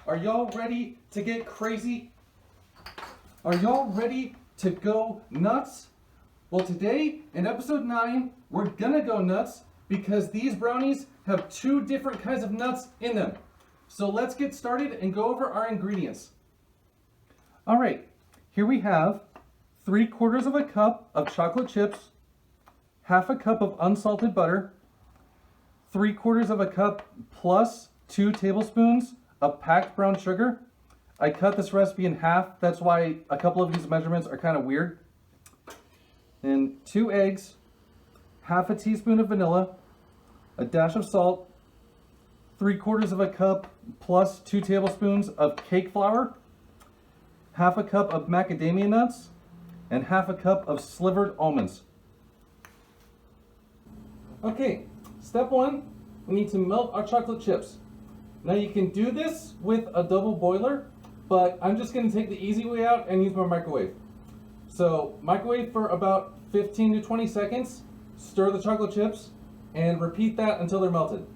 Are y'all ready to get crazy? Are y'all ready to go nuts? Well, today in episode 9, we're gonna go nuts because these brownies have 2 different kinds of nuts in them. So let's get started and go over our ingredients. All right, here we have 3/4 of a cup of chocolate chips, 1/2 cup of unsalted butter, 3/4 of a cup plus 2 tablespoons of packed brown sugar. I cut this recipe in half. That's why a couple of these measurements are kind of weird. And 2 eggs, 1/2 teaspoon of vanilla, a dash of salt, 3/4 of a cup plus 2 tablespoons of cake flour, 1/2 cup of macadamia nuts, and 1/2 cup of slivered almonds. Okay, step 1, we need to melt our chocolate chips. Now you can do this with a double boiler, but I'm just gonna take the easy way out and use my microwave. So microwave for about 15 to 20 seconds, stir the chocolate chips, and repeat that until they're melted.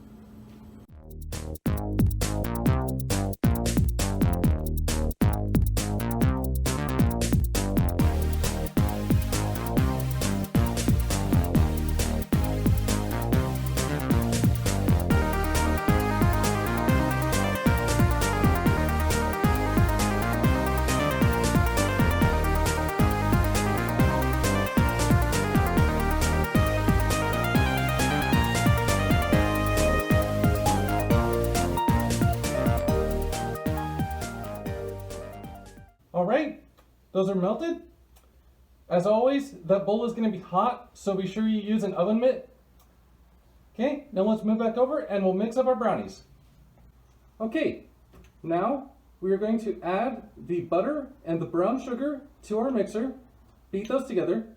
All right, those are melted. As always, that bowl is going to be hot, so be sure you use an oven mitt. Okay, now let's move back over and we'll mix up our brownies. Okay, now we are going to add the butter and the brown sugar to our mixer, beat those together,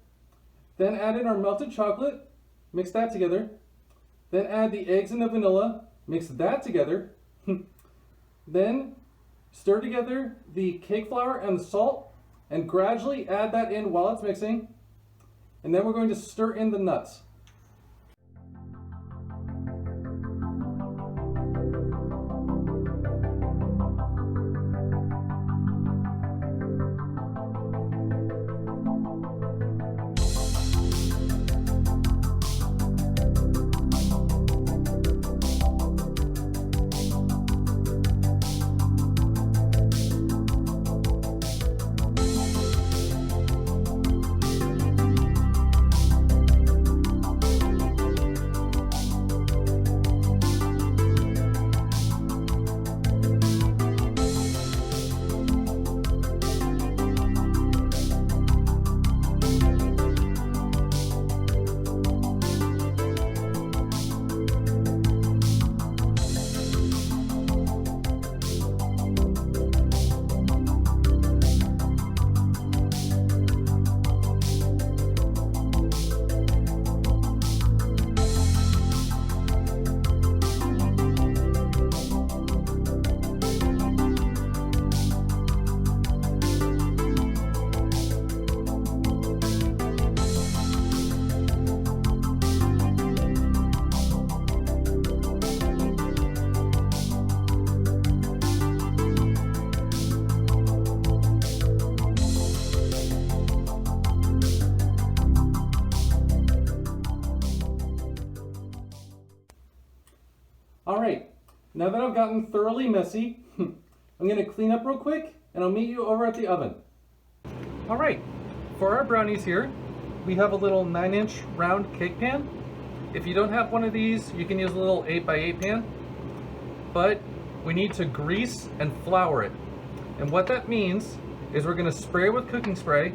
then add in our melted chocolate, mix that together, then add the eggs and the vanilla, mix that together, then stir together the cake flour and the salt and gradually add that in while it's mixing. And then we're going to stir in the nuts. All right, now that I've gotten thoroughly messy, I'm gonna clean up real quick and I'll meet you over at the oven. All right, for our brownies here, we have a little 9-inch round cake pan. If you don't have one of these, you can use a little 8x8 pan, but we need to grease and flour it. And what that means is we're gonna spray it with cooking spray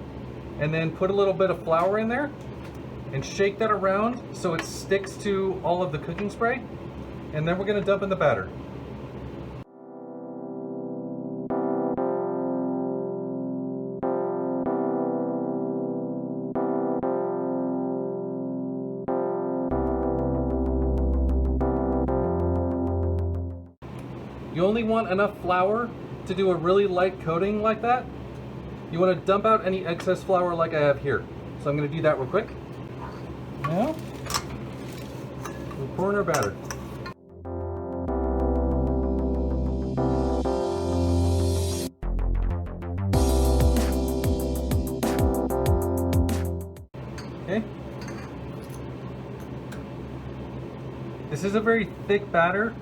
and then put a little bit of flour in there and shake that around so it sticks to all of the cooking spray. And then we're going to dump in the batter. You only want enough flour to do a really light coating like that. You want to dump out any excess flour like I have here. So I'm going to do that real quick. Now, we're pouring our batter. This is a very thick batter,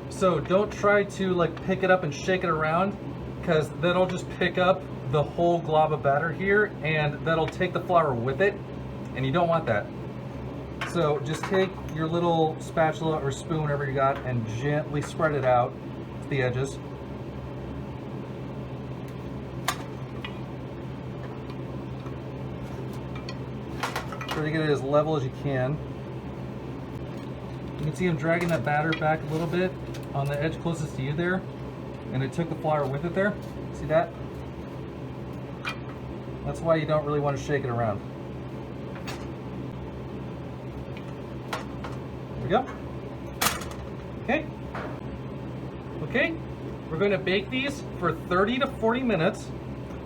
so don't try to like pick it up and shake it around, because that'll just pick up the whole glob of batter here and that'll take the flour with it, and you don't want that. So just take your little spatula or spoon, whatever you got, and gently spread it out to the edges. Try to get it as level as you can. You can see I'm dragging that batter back a little bit on the edge closest to you there, and it took the flour with it there. See that? That's why you don't really want to shake it around. There we go. Okay. Okay. We're going to bake these for 30 to 40 minutes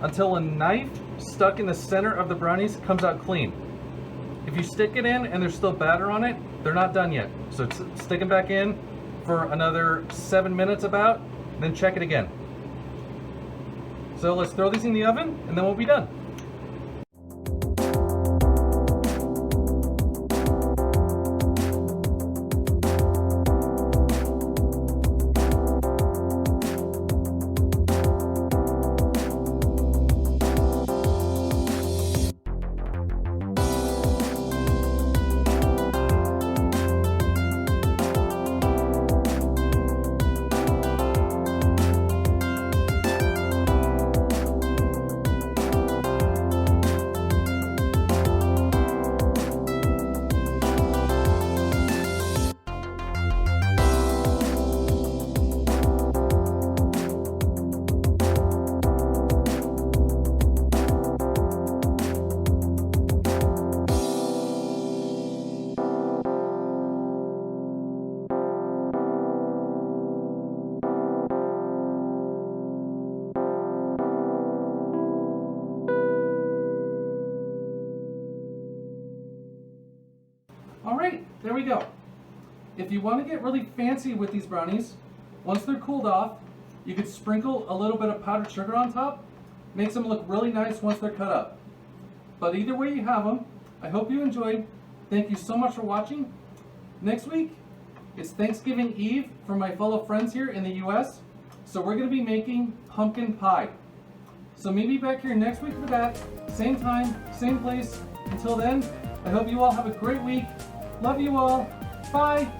until a knife stuck in the center of the brownies comes out clean. If you stick it in and there's still batter on it, they're not done yet. So stick them back in for another 7 minutes about, then check it again. So let's throw these in the oven and then we'll be done. Alright, there we go. If you want to get really fancy with these brownies, once they're cooled off, you could sprinkle a little bit of powdered sugar on top. Makes them look really nice once they're cut up. But either way you have them, I hope you enjoyed. Thank you so much for watching. Next week, it's Thanksgiving Eve for my fellow friends here in the US, so we're going to be making pumpkin pie. So meet me back here next week for that. Same time, same place. Until then, I hope you all have a great week. Love you all. Bye.